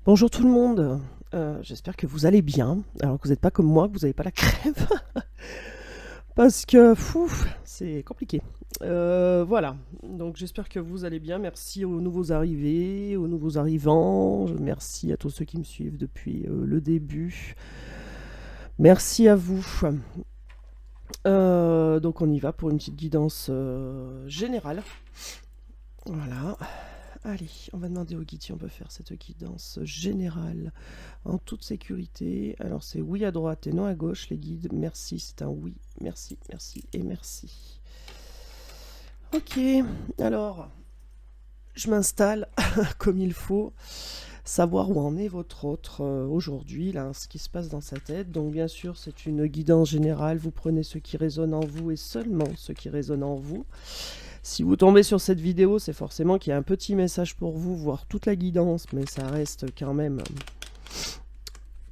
Bonjour tout le monde, j'espère que vous allez bien, alors que vous n'êtes pas comme moi, que vous n'avez pas la crève, parce que fou, c'est compliqué. Voilà, donc j'espère que vous allez bien, merci aux nouveaux arrivés, aux nouveaux arrivants, merci à tous ceux qui me suivent depuis le début, merci à vous. Donc on y va pour une petite guidance générale, voilà. Allez, on va demander au guide si on peut faire cette guidance générale en toute sécurité. Alors c'est oui à droite et non à gauche les guides. Merci, c'est un oui. Merci, merci et merci. Ok, alors je m'installe comme il faut. Savoir où en est votre autre aujourd'hui, là, ce qui se passe dans sa tête. Donc bien sûr, c'est une guidance générale. Vous prenez ce qui résonne en vous et seulement ce qui résonne en vous. Si vous tombez sur cette vidéo, c'est forcément qu'il y a un petit message pour vous, voire toute la guidance, mais ça reste quand même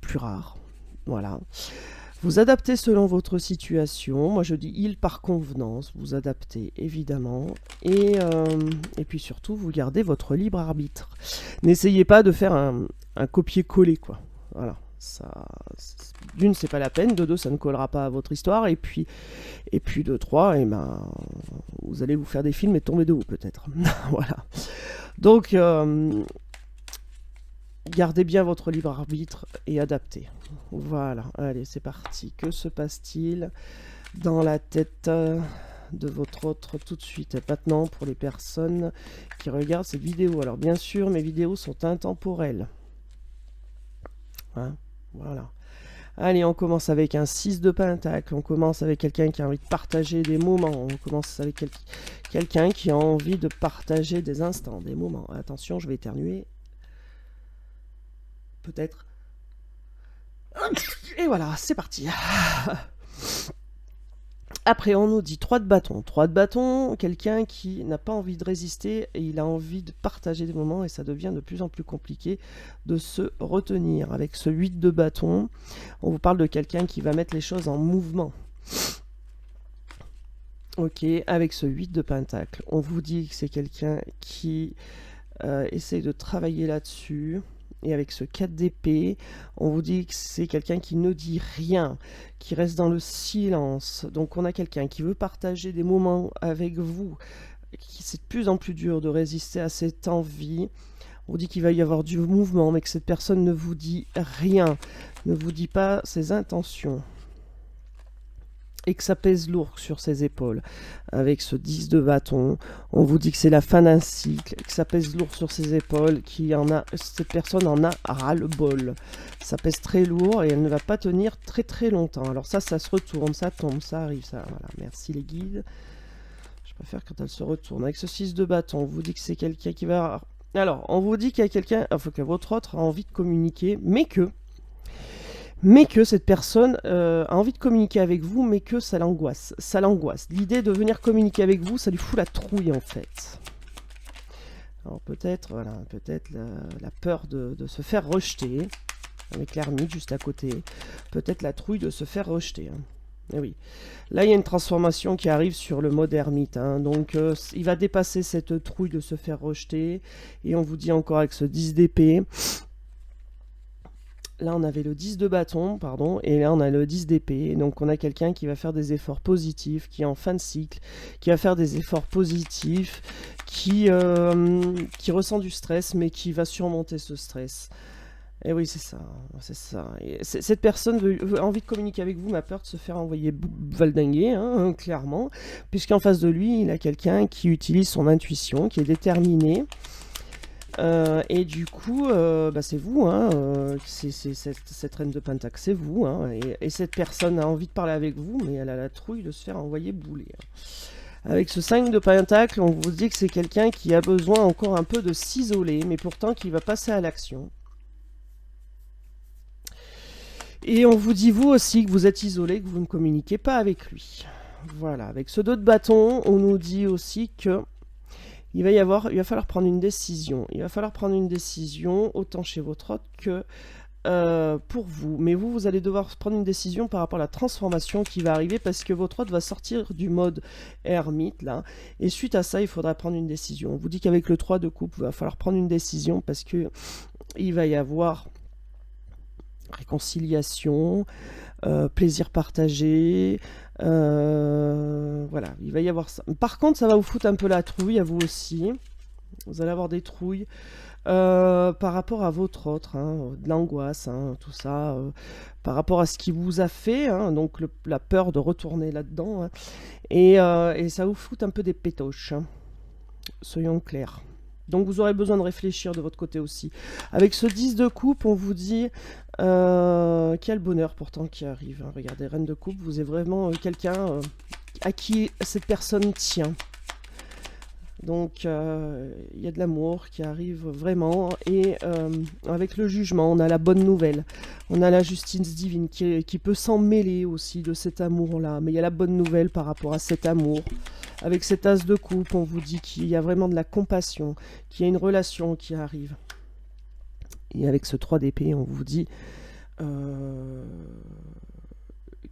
plus rare. Voilà. Vous adaptez selon votre situation. Moi, je dis il par convenance. Vous adaptez, évidemment. Et puis surtout, vous gardez votre libre arbitre. N'essayez pas de faire un copier-coller, quoi. Voilà. Ça, d'une, c'est pas la peine. De deux, ça ne collera pas à votre histoire. Et puis de trois, vous allez vous faire des films et tomber de haut, peut-être. Voilà. Donc, gardez bien votre libre arbitre et adaptez. Voilà, allez, c'est parti. Que se passe-t-il dans la tête de votre autre tout de suite maintenant pour les personnes qui regardent cette vidéo? Alors bien sûr, mes vidéos sont intemporelles. Hein, voilà. Allez, on commence avec un 6 de pentacle, on commence avec quelqu'un qui a envie de partager des moments, on commence avec quelqu'un qui a envie de partager des instants, des moments. Attention, je vais éternuer. Peut-être. Et voilà, c'est parti. Après, on nous dit 3 de bâton. 3 de bâton, quelqu'un qui n'a pas envie de résister et il a envie de partager des moments et ça devient de plus en plus compliqué de se retenir. Avec ce 8 de bâton, on vous parle de quelqu'un qui va mettre les choses en mouvement. Ok, avec ce 8 de pentacle, on vous dit que c'est quelqu'un qui essaye de travailler là-dessus. Et avec ce 4 d'épée, on vous dit que c'est quelqu'un qui ne dit rien, qui reste dans le silence. Donc on a quelqu'un qui veut partager des moments avec vous. C'est de plus en plus dur de résister à cette envie. On vous dit qu'il va y avoir du mouvement, mais que cette personne ne vous dit rien, ne vous dit pas ses intentions. Et que ça pèse lourd sur ses épaules. Avec ce 10 de bâton, on vous dit que c'est la fin d'un cycle, que ça pèse lourd sur ses épaules, cette personne en a ras-le-bol. Ça pèse très lourd et elle ne va pas tenir très très longtemps. Alors ça se retourne, ça tombe, ça arrive, ça. Voilà, merci les guides. Je préfère quand elle se retourne. Avec ce 6 de bâton, on vous dit que c'est quelqu'un qui va... Alors, on vous dit qu'il y a quelqu'un, enfin que votre autre a envie de communiquer, mais que cette personne a envie de communiquer avec vous, mais que ça l'angoisse. Ça l'angoisse. L'idée de venir communiquer avec vous, ça lui fout la trouille en fait. Alors peut-être, voilà, peut-être la peur de se faire rejeter, avec l'ermite juste à côté. Peut-être la trouille de se faire rejeter. Hein. Et oui. Là, il y a une transformation qui arrive sur le mode ermite. Hein. Donc, il va dépasser cette trouille de se faire rejeter. Et on vous dit encore avec ce 10 d'épée. Là, on avait le 10 de bâton, pardon, et là, on a le 10 d'épée. Donc, on a quelqu'un qui va faire des efforts positifs, qui est en fin de cycle, qui va faire des efforts positifs, qui ressent du stress, mais qui va surmonter ce stress. Et oui, c'est ça, c'est ça. Cette personne a envie de communiquer avec vous, mais a peur de se faire envoyer valdinguer, hein, clairement, puisqu'en face de lui, il a quelqu'un qui utilise son intuition, qui est déterminé. Et du coup, c'est vous, hein, c'est cette reine de pentacle, c'est vous, hein, et cette personne a envie de parler avec vous, mais elle a la trouille de se faire envoyer bouler. Hein. Avec ce 5 de pentacle, on vous dit que c'est quelqu'un qui a besoin encore un peu de s'isoler, mais pourtant qui va passer à l'action. Et on vous dit vous aussi que vous êtes isolé, que vous ne communiquez pas avec lui. Voilà, avec ce 2 de bâton, on nous dit aussi que il va falloir prendre une décision. Il va falloir prendre une décision, autant chez votre autre que pour vous. Mais vous allez devoir prendre une décision par rapport à la transformation qui va arriver parce que votre autre va sortir du mode ermite, là. Et suite à ça, il faudra prendre une décision. On vous dit qu'avec le 3 de coupe, il va falloir prendre une décision parce que il va y avoir réconciliation, plaisir partagé, voilà, il va y avoir ça. Par contre, ça va vous foutre un peu la trouille à vous aussi. Vous allez avoir des trouilles par rapport à votre autre, hein, de l'angoisse, hein, tout ça, par rapport à ce qui vous a fait, hein, donc la peur de retourner là-dedans, hein, et ça vous fout un peu des pétoches, hein, soyons clairs. Donc vous aurez besoin de réfléchir de votre côté aussi. Avec ce 10 de coupe, on vous dit qu'il y a le bonheur pourtant qui arrive, hein. Regardez, reine de coupe, vous êtes vraiment quelqu'un à qui cette personne tient. Donc il y a de l'amour qui arrive vraiment, et avec le jugement, on a la bonne nouvelle, on a la justice divine qui peut s'en mêler aussi de cet amour-là, mais il y a la bonne nouvelle par rapport à cet amour. Avec cet as de coupe, on vous dit qu'il y a vraiment de la compassion, qu'il y a une relation qui arrive. Et avec ce 3 d'épée, on vous dit qu'il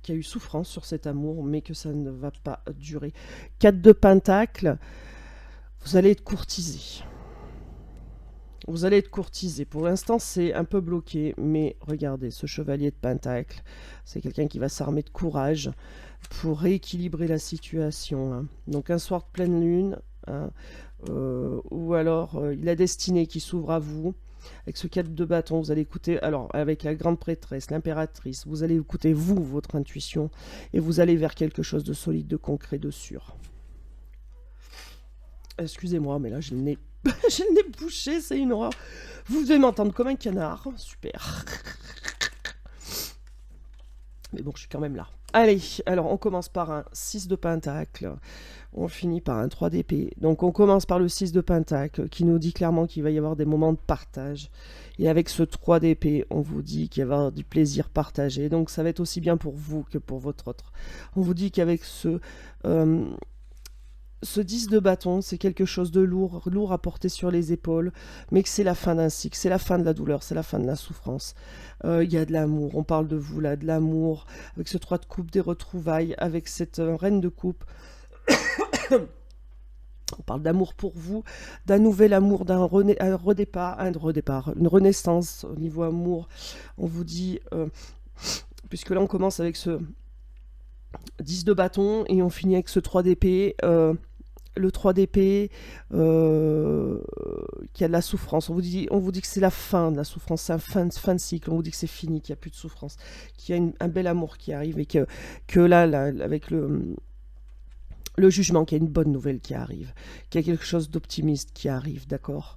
y a eu souffrance sur cet amour, mais que ça ne va pas durer. 4 de pentacle. Vous allez être courtisé. Vous allez être courtisé. Pour l'instant, c'est un peu bloqué, mais regardez, ce chevalier de pentacle, c'est quelqu'un qui va s'armer de courage pour rééquilibrer la situation, hein. Donc un soir de pleine lune, hein, ou alors la destinée qui s'ouvre à vous. Avec ce 4 de bâton, vous allez écouter, alors avec la grande prêtresse, l'impératrice, vous allez écouter vous, votre intuition, et vous allez vers quelque chose de solide, de concret, de sûr. Excusez-moi, mais là j'ai le nez, j'ai le nez bouché, c'est une horreur. Vous devez m'entendre comme un canard, super. Mais bon, je suis quand même là. Allez, alors on commence par un 6 de pentacle, on finit par un 3 d'épée. Donc on commence par le 6 de pentacle qui nous dit clairement qu'il va y avoir des moments de partage. Et avec ce 3 d'épée, on vous dit qu'il va y avoir du plaisir partagé. Donc ça va être aussi bien pour vous que pour votre autre. On vous dit qu'avec ce 10 de bâton, c'est quelque chose de lourd à porter sur les épaules, mais que c'est la fin d'un cycle, c'est la fin de la douleur, c'est la fin de la souffrance. Il y a de l'amour, on parle de vous là, de l'amour, avec ce 3 de coupe, des retrouvailles, avec cette reine de coupe. On parle d'amour pour vous, d'un nouvel amour, d'un redépart, une renaissance au niveau amour. On vous dit, puisque là on commence avec ce 10 de bâton et on finit avec ce 3 d'épée. Le 3 d'épée, qui a de la souffrance. On vous dit que c'est la fin de la souffrance, c'est un fin de cycle. On vous dit que c'est fini, qu'il n'y a plus de souffrance, qu'il y a un bel amour qui arrive, et que là, avec le jugement, qu'il y a une bonne nouvelle qui arrive, qu'il y a quelque chose d'optimiste qui arrive, d'accord.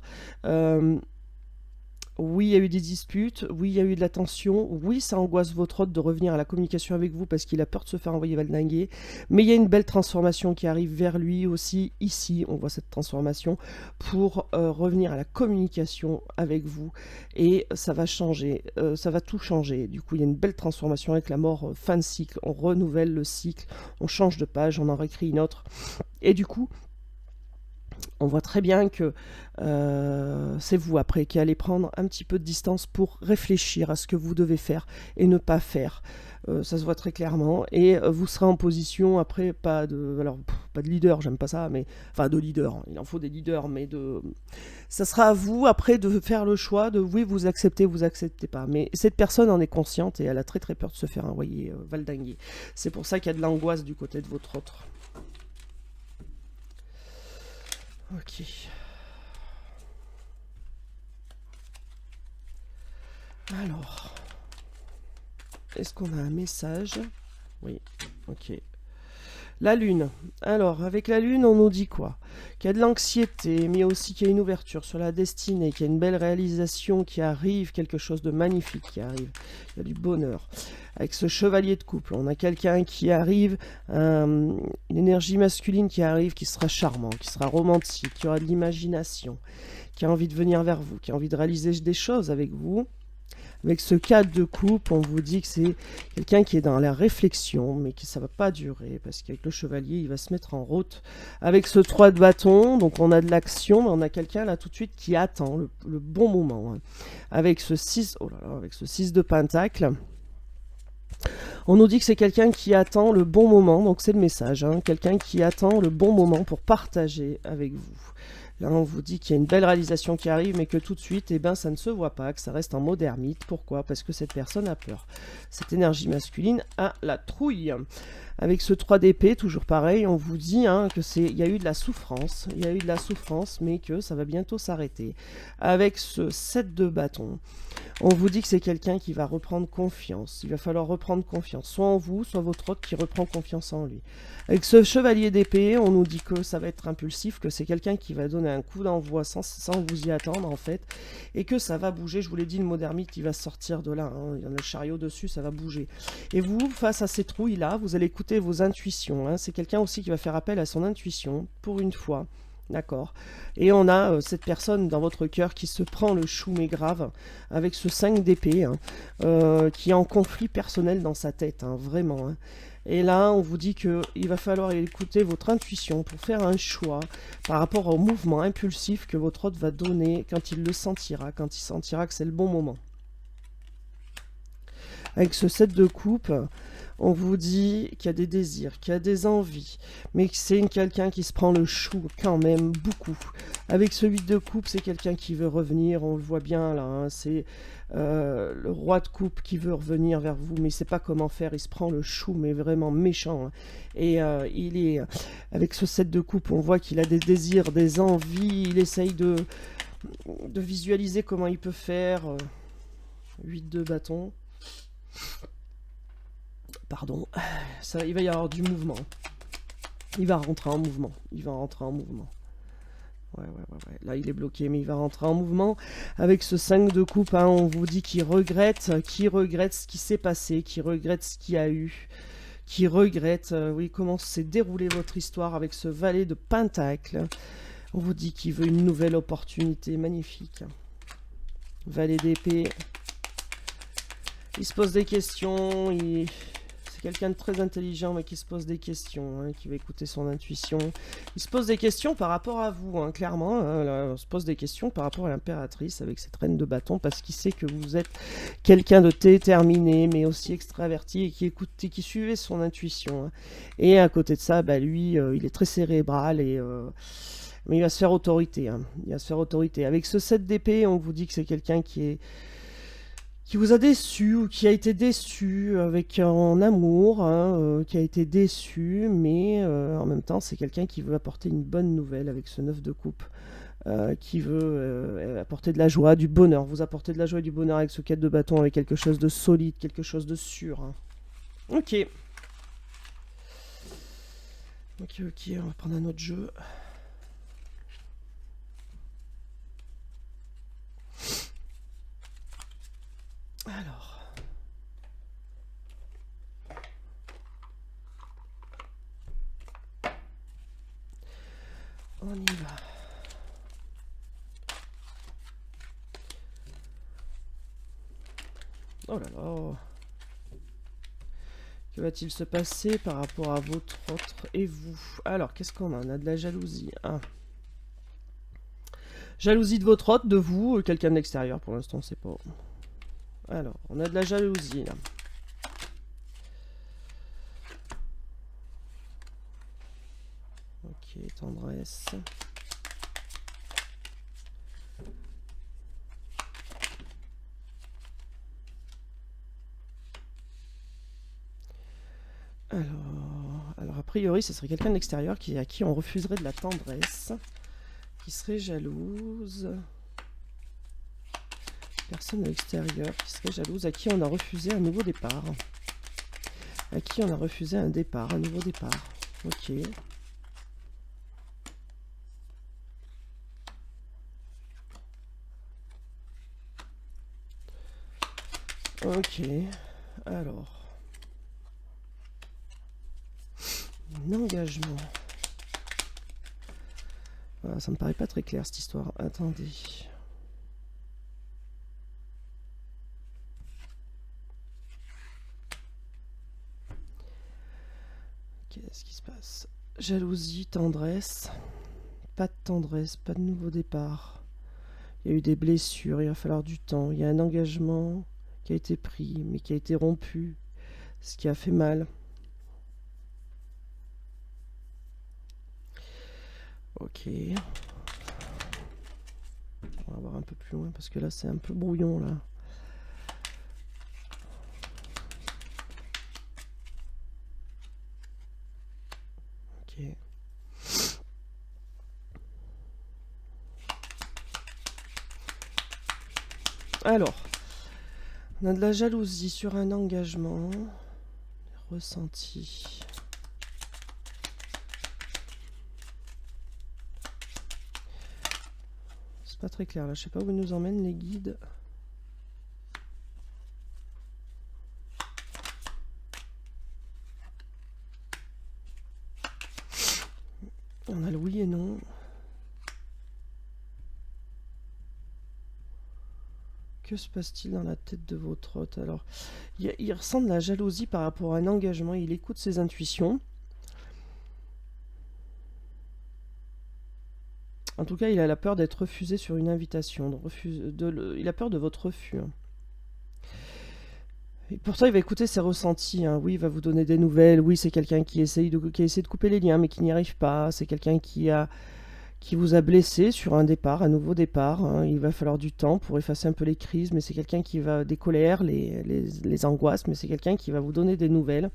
Oui, il y a eu des disputes, oui, il y a eu de la tension, oui, ça angoisse votre hôte de revenir à la communication avec vous parce qu'il a peur de se faire envoyer valdinguer, mais il y a une belle transformation qui arrive vers lui aussi, ici, on voit cette transformation, pour revenir à la communication avec vous, et ça va changer, ça va tout changer. Du coup, il y a une belle transformation avec la mort, fin de cycle, on renouvelle le cycle, on change de page, on en réécrit une autre, et du coup, on voit très bien que c'est vous après qui allez prendre un petit peu de distance pour réfléchir à ce que vous devez faire et ne pas faire. Ça se voit très clairement, et vous serez en position après, pas de leader, j'aime pas ça, mais enfin de leader, il en faut des leaders, mais ça sera à vous après de faire le choix de oui, vous acceptez pas. Mais cette personne en est consciente et elle a très très peur de se faire envoyer valdinguer. C'est pour ça qu'il y a de l'angoisse du côté de votre autre. Ok. Alors, est-ce qu'on a un message? Oui, ok. La lune. Alors, avec la lune, on nous dit quoi? Qu'il y a de l'anxiété, mais aussi qu'il y a une ouverture sur la destinée, qu'il y a une belle réalisation qui arrive, quelque chose de magnifique qui arrive. Il y a du bonheur. Avec ce chevalier de couple, on a quelqu'un qui arrive, une énergie masculine qui arrive, qui sera charmant, qui sera romantique, qui aura de l'imagination, qui a envie de venir vers vous, qui a envie de réaliser des choses avec vous. Avec ce 4 de coupe, on vous dit que c'est quelqu'un qui est dans la réflexion, mais que ça ne va pas durer, parce qu'avec le chevalier, il va se mettre en route. Avec ce 3 de bâton, donc on a de l'action, mais on a quelqu'un là tout de suite qui attend le bon moment, hein. Avec ce 6, oh là là, avec ce 6 de pentacle, on nous dit que c'est quelqu'un qui attend le bon moment, donc c'est le message, hein, quelqu'un qui attend le bon moment pour partager avec vous. Là, on vous dit qu'il y a une belle réalisation qui arrive, mais que tout de suite, eh ben, ça ne se voit pas, que ça reste en mode ermite. Pourquoi? Parce que cette personne a peur. Cette énergie masculine a la trouille. Avec ce 3 d'épée, toujours pareil, on vous dit hein, que il y a eu de la souffrance, il y a eu de la souffrance, mais que ça va bientôt s'arrêter. Avec ce 7 de bâton, on vous dit que c'est quelqu'un qui va reprendre confiance. Il va falloir reprendre confiance, soit en vous, soit votre autre qui reprend confiance en lui. Avec ce chevalier d'épée, on nous dit que ça va être impulsif, que c'est quelqu'un qui va donner un coup d'envoi sans vous y attendre en fait, et que ça va bouger. Je vous l'ai dit, le mot d'ermite, il va sortir de là. Hein. Il y en a le chariot dessus, ça va bouger. Et vous, face à ces trouilles-là, vous allez écouter vos intuitions. Hein. C'est quelqu'un aussi qui va faire appel à son intuition, pour une fois. D'accord. Et on a cette personne dans votre cœur qui se prend le chou mais grave, avec ce 5 d'épée, hein, qui est en conflit personnel dans sa tête, hein, vraiment. Hein. Et là, on vous dit qu'il va falloir écouter votre intuition pour faire un choix par rapport au mouvement impulsif que votre hôte va donner quand il le sentira, quand il sentira que c'est le bon moment. Avec ce 7 de coupe, on vous dit qu'il y a des désirs, qu'il y a des envies, mais que c'est quelqu'un qui se prend le chou quand même beaucoup. Avec ce 8 de coupe, c'est quelqu'un qui veut revenir, on le voit bien là, hein, c'est le roi de coupe qui veut revenir vers vous, mais il ne sait pas comment faire, il se prend le chou, mais vraiment méchant. Hein. Et il est, avec ce 7 de coupe, on voit qu'il a des désirs, des envies, il essaye de visualiser comment il peut faire. 8 de bâton. Pardon, ça, il va y avoir du mouvement. Il va rentrer en mouvement. Il va rentrer en mouvement. Ouais. Là, il est bloqué, mais il va rentrer en mouvement. Avec ce 5 de coupe, hein, on vous dit qu'il regrette ce qui s'est passé, qu'il regrette ce qu'il y a eu, qu'il regrette, oui, comment s'est déroulée votre histoire avec ce valet de pentacle. On vous dit qu'il veut une nouvelle opportunité magnifique. Valet d'épée. Il se pose des questions, c'est quelqu'un de très intelligent mais qui se pose des questions, hein, qui va écouter son intuition. Il se pose des questions par rapport à vous, hein, clairement. Hein, là, on se pose des questions par rapport à l'impératrice avec cette reine de bâton parce qu'il sait que vous êtes quelqu'un de déterminé mais aussi extraverti et qui écoute et qui suivait son intuition. Hein. Et à côté de ça, bah, lui, il est très cérébral et... mais il va se faire autorité. Hein. Il va se faire autorité. Avec ce 7 d'épée, on vous dit que c'est quelqu'un qui vous a déçu ou qui a été déçu avec en amour, hein, qui a été déçu, mais en même temps c'est quelqu'un qui veut apporter une bonne nouvelle avec ce 9 de coupe, qui veut apporter de la joie, du bonheur, vous apporter de la joie et du bonheur avec ce 4 de bâton, avec quelque chose de solide, quelque chose de sûr. Hein. Ok, on va prendre un autre jeu. Alors... on y va. Oh là là. Que va-t-il se passer par rapport à votre autre et vous? Alors, qu'est-ce qu'on a? On a de la jalousie. Ah. Jalousie de votre hôte, de vous, quelqu'un de l'extérieur, pour l'instant, c'est pas... Alors, on a de la jalousie, là. Ok, tendresse. Alors a priori, ce serait quelqu'un de l'extérieur à qui on refuserait de la tendresse, qui serait jalouse. Personne de l'extérieur qui serait jalouse, à qui on a refusé un nouveau départ. À qui on a refusé un départ, un nouveau départ. Ok. Ok. Alors. Un engagement. Voilà, ça me paraît pas très clair cette histoire. Attendez. Qu'est-ce qui se passe? Jalousie, tendresse. Pas de tendresse, pas de nouveau départ. Il y a eu des blessures, il va falloir du temps. Il y a un engagement qui a été pris, mais qui a été rompu. Ce qui a fait mal. Ok. va voir un peu plus loin parce que là c'est un peu brouillon là. Ok. Alors, on a de la jalousie sur un engagement ressenti. C'est pas très clair là, je sais pas où ils nous emmènent les guides. On a le oui et non. Que se passe-t-il dans la tête de votre hôte? Alors, il ressent de la jalousie par rapport à un engagement, il écoute ses intuitions. En tout cas, il a la peur d'être refusé sur une invitation. Il a peur de votre refus. Hein. Et pourtant, il va écouter ses ressentis. Hein. Oui, il va vous donner des nouvelles. Oui, c'est quelqu'un qui essaie de couper les liens, mais qui n'y arrive pas. C'est quelqu'un qui vous a blessé sur un départ, un nouveau départ. Hein. Il va falloir du temps pour effacer un peu les crises, mais c'est quelqu'un qui va des colères, les angoisses, mais c'est quelqu'un qui va vous donner des nouvelles.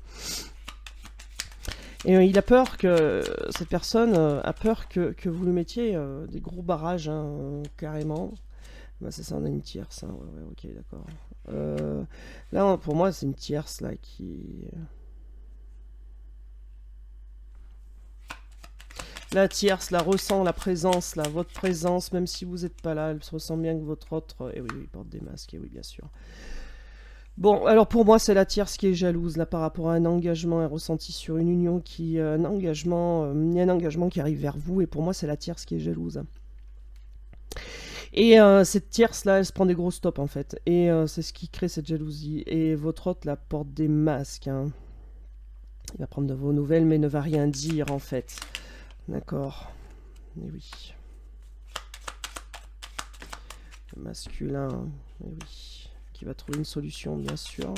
Et il a peur que cette personne a peur que vous lui mettiez des gros barrages, hein, carrément. Bah, c'est ça, on a une tierce. Hein. Ouais, ouais, ok, d'accord. Là, pour moi, c'est une tierce là qui. La tierce, la ressent, la présence, là, votre présence, même si vous n'êtes pas là, elle se ressent bien que votre autre. Et oui, oui, il porte des masques, et oui, bien sûr. Bon, alors pour moi, c'est la tierce qui est jalouse, là, par rapport à un engagement, un ressenti sur une union qui. Un engagement, il y a un engagement qui arrive vers vous, et pour moi, c'est la tierce qui est jalouse. Et cette tierce-là, elle se prend des gros stops, en fait. Et c'est ce qui crée cette jalousie. Et votre hôte, là, porte des masques, hein. Il va prendre de vos nouvelles, mais ne va rien dire, en fait. D'accord. Et oui. Le masculin, et oui. Qui va trouver une solution, bien sûr.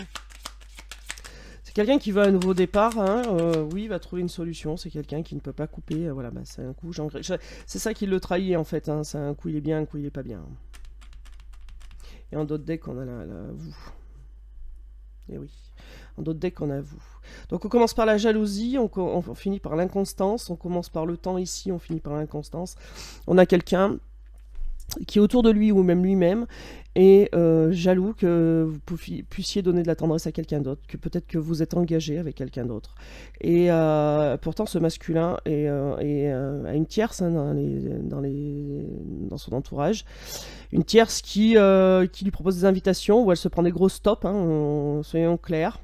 C'est quelqu'un qui veut un nouveau départ, hein. Oui, il va trouver une solution. C'est quelqu'un qui ne peut pas couper. Voilà, bah, c'est un coup, c'est ça qui le trahit, en fait. Hein. C'est un coup, il est bien, un coup, il est pas bien. Et en d'autres decks, on a vous. Et oui. En d'autres decks, on a vous. Donc on commence par la jalousie, on finit par l'inconstance, on commence par le temps ici, on finit par l'inconstance. On a quelqu'un qui est autour de lui ou même lui-même est jaloux que vous puissiez donner de la tendresse à quelqu'un d'autre, que peut-être que vous êtes engagé avec quelqu'un d'autre. Et pourtant ce masculin a une tierce hein, dans son entourage, une tierce qui lui propose des invitations où elle se prend des gros stops, hein, soyons clairs.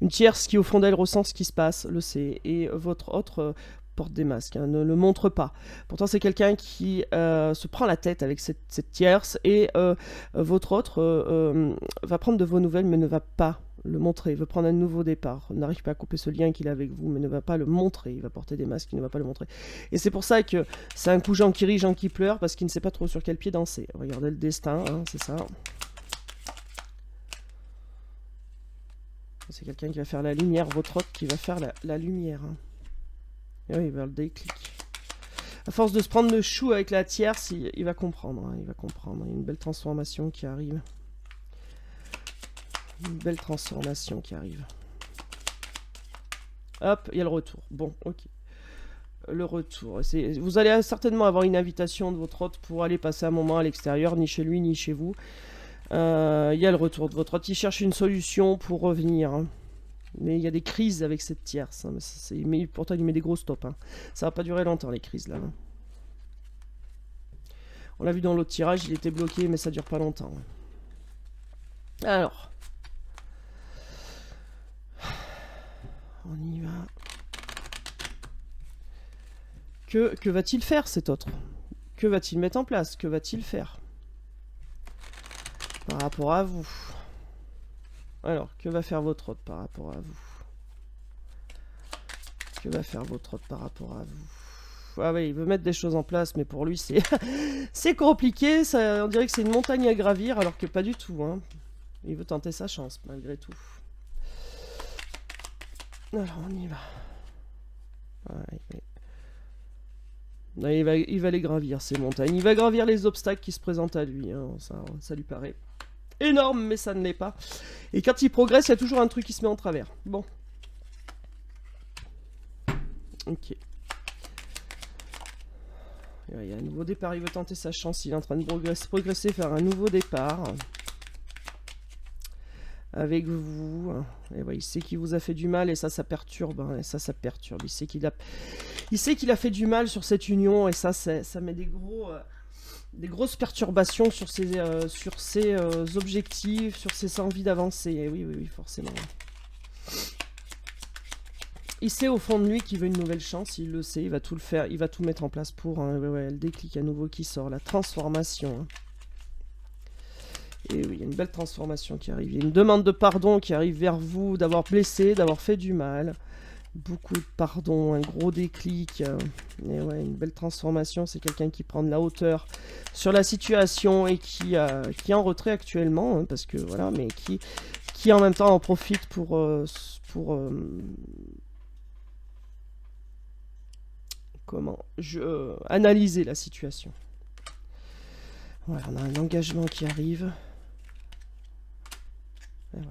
Une tierce qui au fond d'elle ressent ce qui se passe, le sait, et votre autre porte des masques, hein, ne le montre pas. Pourtant c'est quelqu'un qui se prend la tête avec cette tierce, et votre autre va prendre de vos nouvelles mais ne va pas le montrer, il veut prendre un nouveau départ, n'arrive pas à couper ce lien qu'il a avec vous, mais ne va pas le montrer, il va porter des masques, il ne va pas le montrer. Et c'est pour ça que c'est un coup Jean qui rit, Jean qui pleure, parce qu'il ne sait pas trop sur quel pied danser. Regardez le destin, hein, c'est ça. C'est quelqu'un qui va faire la lumière, votre autre qui va faire la lumière. Hein. Et oui, il va le déclic. À force de se prendre le chou avec la tierce, il va comprendre. Hein, il va comprendre. Il y a une belle transformation qui arrive. Une belle transformation qui arrive. Hop, il y a le retour. Bon, ok. Le retour. Vous allez certainement avoir une invitation de votre hôte pour aller passer un moment à l'extérieur, ni chez lui, ni chez vous. Il y a le retour de votre hôte. Il cherche une solution pour revenir. Hein. Mais il y a des crises avec cette tierce. Hein. Mais pourtant, il met des gros stops. Hein. Ça va pas durer longtemps, les crises, là. Hein. On l'a vu dans l'autre tirage, il était bloqué, mais ça dure pas longtemps. Alors. On y va. Que va-t-il faire, cet autre? Que va-t-il mettre en place? Que va-t-il faire par rapport à vous? Alors, que va faire votre hôte par rapport à vous? Que va faire votre hôte par rapport à vous? Ah oui, il veut mettre des choses en place, mais pour lui, c'est c'est compliqué. Ça, on dirait que c'est une montagne à gravir, alors que pas du tout. Hein. Il veut tenter sa chance, malgré tout. Alors, on y va. Ouais, Là, il va les gravir, ces montagnes. Il va gravir les obstacles qui se présentent à lui. Hein. Ça lui paraît énorme, mais ça ne l'est pas. Et quand il progresse, il y a toujours un truc qui se met en travers. Bon. Ok. Il y a un nouveau départ, il veut tenter sa chance. Il est en train de progresser, faire un nouveau départ. Avec vous. Et ouais, il sait qu'il vous a fait du mal et ça perturbe. Hein, et ça perturbe. Il sait qu'il a fait du mal sur cette union et ça met des grosses perturbations sur ses objectifs, sur ses envies d'avancer. Et oui, forcément. Il sait au fond de lui qu'il veut une nouvelle chance, il le sait, il va tout le faire, il va tout mettre en place pour. Hein, ouais, le déclic à nouveau qui sort, la transformation. Hein. Et oui, il y a une belle transformation qui arrive. Il y a une demande de pardon qui arrive vers vous, d'avoir blessé, d'avoir fait du mal. Beaucoup de pardon, un gros déclic. Et ouais, une belle transformation. C'est quelqu'un qui prend de la hauteur sur la situation et qui est en retrait actuellement. Hein, parce que voilà, mais qui en même temps en profite pour analyser la situation. Voilà, on a un engagement qui arrive. Ouais.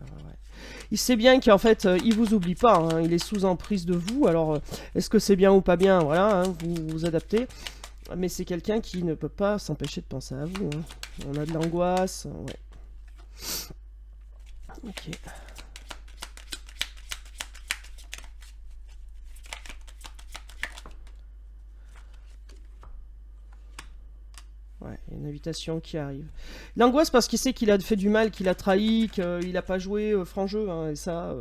Il sait bien qu'en fait, il vous oublie pas, hein, il est sous emprise de vous, alors est-ce que c'est bien ou pas bien, voilà, hein, vous vous adaptez, mais c'est quelqu'un qui ne peut pas s'empêcher de penser à vous, hein. On a de l'angoisse, ouais. Ok. Ouais, il y a une invitation qui arrive. L'angoisse parce qu'il sait qu'il a fait du mal, qu'il a trahi, qu'il n'a pas joué franc jeu, hein, et ça,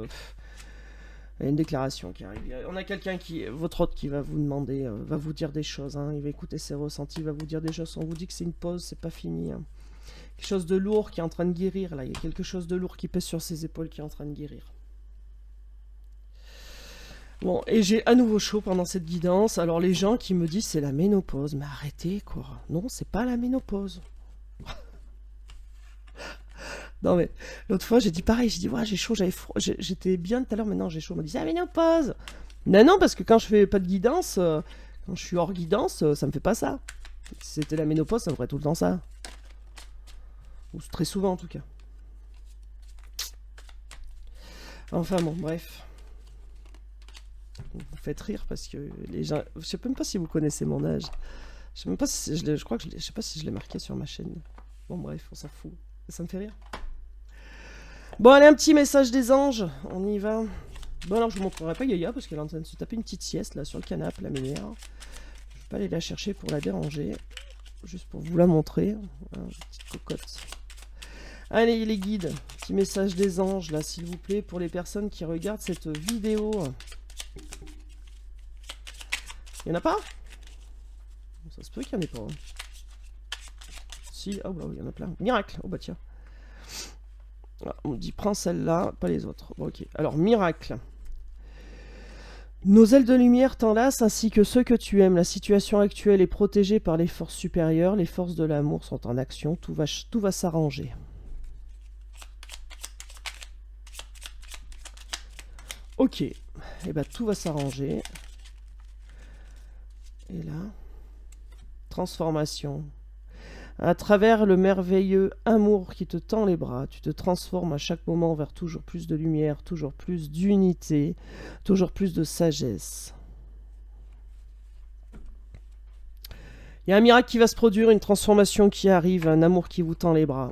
il y a une déclaration qui arrive. On a quelqu'un votre hôte qui va vous demander, va vous dire des choses, hein, il va écouter ses ressentis, il va vous dire des choses, on vous dit que c'est une pause, c'est pas fini. Hein. Quelque chose de lourd qui est en train de guérir, là, il y a quelque chose de lourd qui pèse sur ses épaules qui est en train de guérir. Bon, et j'ai à nouveau chaud pendant cette guidance. Alors les gens qui me disent c'est la ménopause, mais arrêtez quoi. Non, c'est pas la ménopause. Non mais l'autre fois j'ai dit pareil, j'ai dit ouais j'ai chaud, j'avais froid, j'étais bien tout à l'heure, maintenant j'ai chaud. On m'a dit c'est la ménopause. Non parce que quand je fais pas de guidance, quand je suis hors guidance, ça me fait pas ça. Si c'était la ménopause, ça me ferait tout le temps ça. Ou très souvent en tout cas. Enfin bon, bref. Vous faites rire parce que les gens... Je sais même pas si vous connaissez mon âge. Je sais même pas si je crois que je sais pas si je l'ai marqué sur ma chaîne. Bon bref, on s'en fout. Ça me fait rire. Bon allez, un petit message des anges. On y va. Bon alors je vous montrerai pas Yaya parce qu'elle est en train de se taper une petite sieste là sur le canapé, la ménère. Je vais pas aller la chercher pour la déranger. Juste pour vous la montrer. Voilà, petite cocotte. Allez les guides. Petit message des anges là s'il vous plaît pour les personnes qui regardent cette vidéo. Il n'y en a pas? Ça se peut qu'il n'y en ait pas. Hein. Si, oh bah oui, il y en a plein. Miracle, oh bah tiens. Ah, on me dit prends celle-là, pas les autres. Bon, ok, alors miracle. Nos ailes de lumière t'enlacent ainsi que ceux que tu aimes. La situation actuelle est protégée par les forces supérieures. Les forces de l'amour sont en action. Tout va s'arranger. Ok, et bah tout va s'arranger. Et là, transformation. À travers le merveilleux amour qui te tend les bras, tu te transformes à chaque moment vers toujours plus de lumière, toujours plus d'unité, toujours plus de sagesse. Il y a un miracle qui va se produire, une transformation qui arrive, un amour qui vous tend les bras.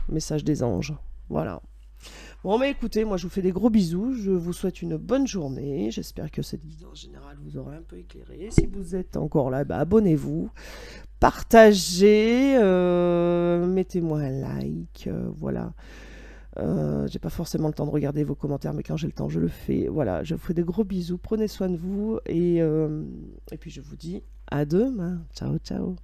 Message des anges. Voilà. Bon, mais écoutez, moi je vous fais des gros bisous, je vous souhaite une bonne journée, j'espère que cette vidéo en général vous aura un peu éclairé. Si vous êtes encore là, bah, abonnez-vous, partagez, mettez-moi un like, voilà. J'ai pas forcément le temps de regarder vos commentaires, mais quand j'ai le temps, je le fais. Voilà, je vous fais des gros bisous, prenez soin de vous, et puis je vous dis à demain. Ciao, ciao.